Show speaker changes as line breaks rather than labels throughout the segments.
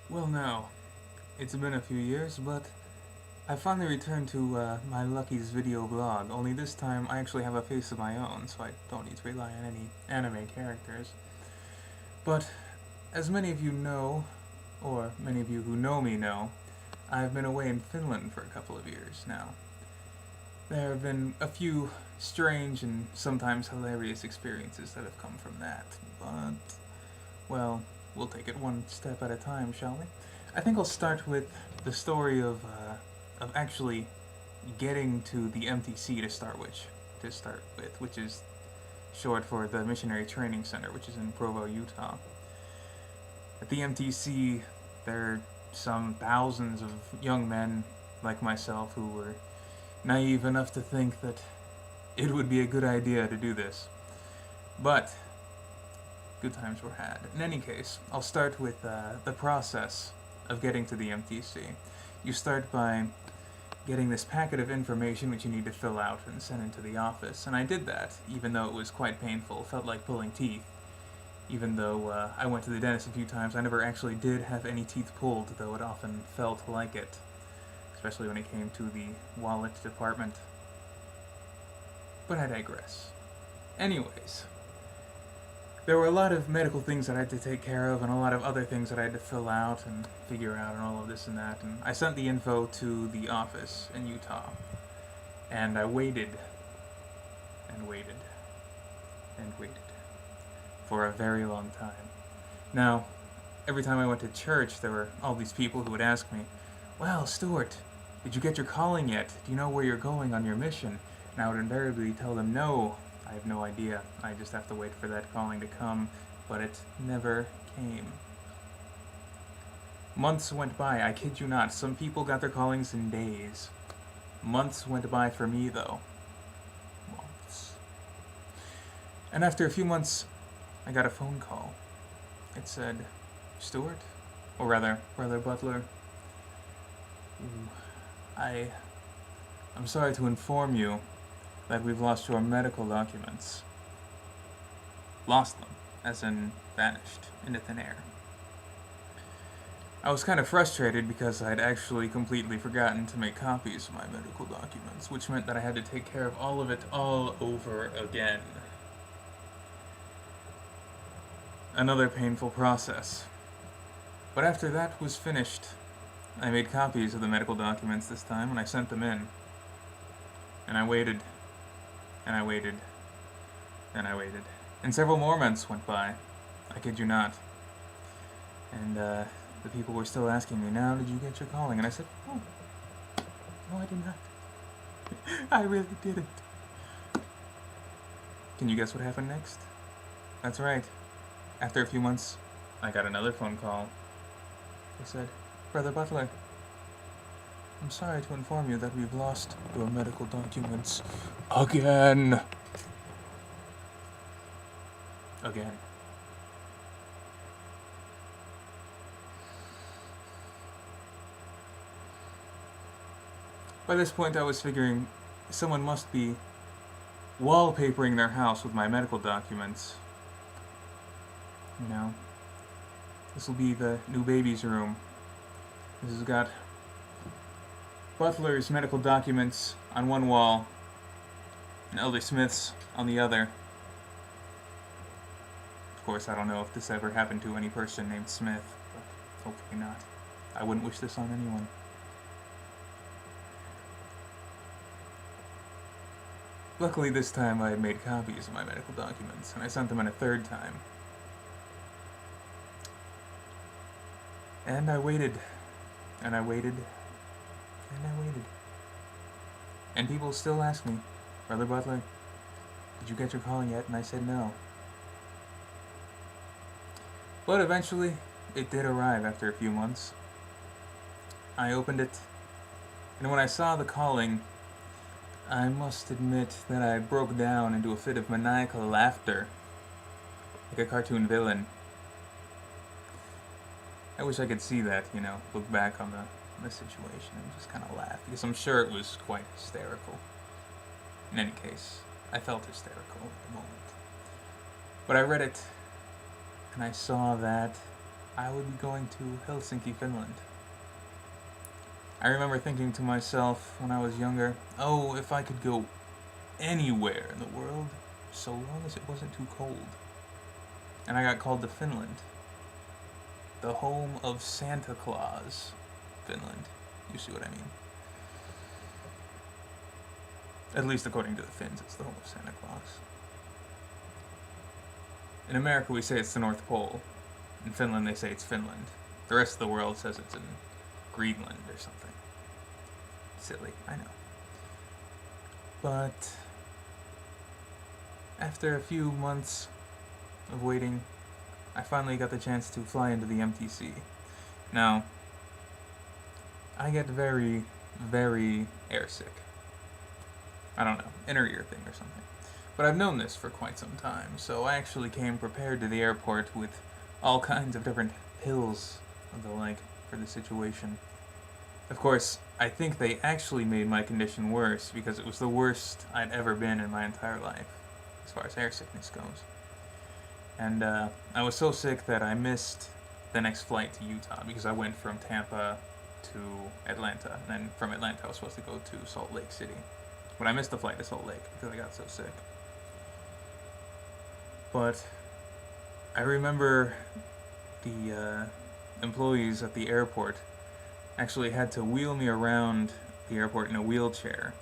Well, now, it's been a few years, but I finally returned to my Lucky's video blog, only this time I actually have a face of my own, so I don't need to rely on any anime characters. But, as many of you know, or many of you who know me know, I've been away in Finland for a couple of years now. There have been a few strange and sometimes hilarious experiences that have come from that, but, well, we'll take it one step at a time, shall we? I think I'll start with the story of actually getting to the MTC to start with, which is short for the Missionary Training Center, which is in Provo, Utah. At the MTC, there are some thousands of young men like myself who were naive enough to think that it would be a good idea to do this. But good times were had. In any case, I'll start with the process of getting to the MTC. You start by getting this packet of information which you need to fill out and send into the office, and I did that, even though it was quite painful. It felt like pulling teeth. Even though I went to the dentist a few times, I never actually did have any teeth pulled, though it often felt like it, especially when it came to the wallet department. But I digress. Anyways, there were a lot of medical things that I had to take care of, and a lot of other things that I had to fill out and figure out, and all of this and that. And I sent the info to the office in Utah, and I waited, and waited, and waited for a very long time. Now, every time I went to church, there were all these people who would ask me, "Well, Stuart, did you get your calling yet? Do you know where you're going on your mission?" And I would invariably tell them, "No, I have no idea. I just have to wait for that calling to come," but it never came. Months went by, I kid you not. Some people got their callings in days. Months went by for me, though. Months. And after a few months, I got a phone call. It said, "Stuart, or rather, Brother Butler, I, I'm sorry to inform you that we've lost your medical documents." Lost them, as in vanished into thin air. I was kind of frustrated because I'd actually completely forgotten to make copies of my medical documents, which meant that I had to take care of all of it all over again. Another painful process. But after that was finished, I made copies of the medical documents this time and I sent them in. And I waited, and I waited, and I waited. And several more months went by. I kid you not. And the people were still asking me, "Now, did you get your calling?" And I said, "Oh, no, I did not. I really didn't." Can you guess what happened next? That's right. After a few months, I got another phone call. They said, "Brother Butler, I'm sorry to inform you that we've lost your medical documents again." Again. By this point, I was figuring someone must be wallpapering their house with my medical documents. You know, this will be the new baby's room. This has got Butler's medical documents on one wall and Elder Smith's on the other. Of course, I don't know if this ever happened to any person named Smith, but hopefully not. I wouldn't wish this on anyone. Luckily, this time I had made copies of my medical documents, and I sent them in a third time. And I waited, and I waited, and I waited. And people still ask me, "Brother Butler, did you get your calling yet?" And I said no. But eventually, it did arrive after a few months. I opened it, and when I saw the calling, I must admit that I broke down into a fit of maniacal laughter, like a cartoon villain. I wish I could see that, look back on the situation and just kind of laugh, because I'm sure it was quite hysterical. In any case, I felt hysterical at the moment. But I read it, and I saw that I would be going to Helsinki, Finland. I remember thinking to myself when I was younger, oh, if I could go anywhere in the world, so long as it wasn't too cold. And I got called to Finland, the home of Santa Claus, Finland. You see what I mean? At least according to the Finns, it's the home of Santa Claus. In America, we say it's the North Pole. In Finland, they say it's Finland. The rest of the world says it's in Greenland or something. Silly, I know. But after a few months of waiting, I finally got the chance to fly into the MTC. Now, I get very, very airsick. I don't know, inner ear thing or something. But I've known this for quite some time, so I actually came prepared to the airport with all kinds of different pills and the like for the situation. Of course, I think they actually made my condition worse because it was the worst I'd ever been in my entire life, as far as air sickness goes. And I was so sick that I missed the next flight to Utah because I went from Tampa to Atlanta, and then from Atlanta I was supposed to go to Salt Lake City. But I missed the flight to Salt Lake because I got so sick. But I remember the employees at the airport actually had to wheel me around the airport in a wheelchair.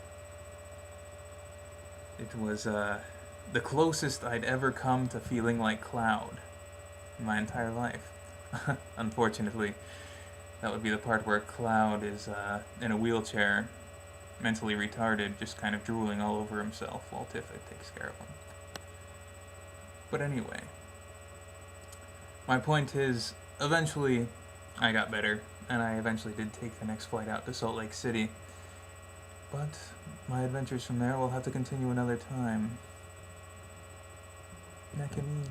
It was the closest I'd ever come to feeling like Cloud in my entire life. Unfortunately, that would be the part where Cloud is in a wheelchair, mentally retarded, just kind of drooling all over himself while Tifa takes care of him. But anyway, my point is, eventually I got better, and I eventually did take the next flight out to Salt Lake City. But my adventures from there will have to continue another time. Nakamiin.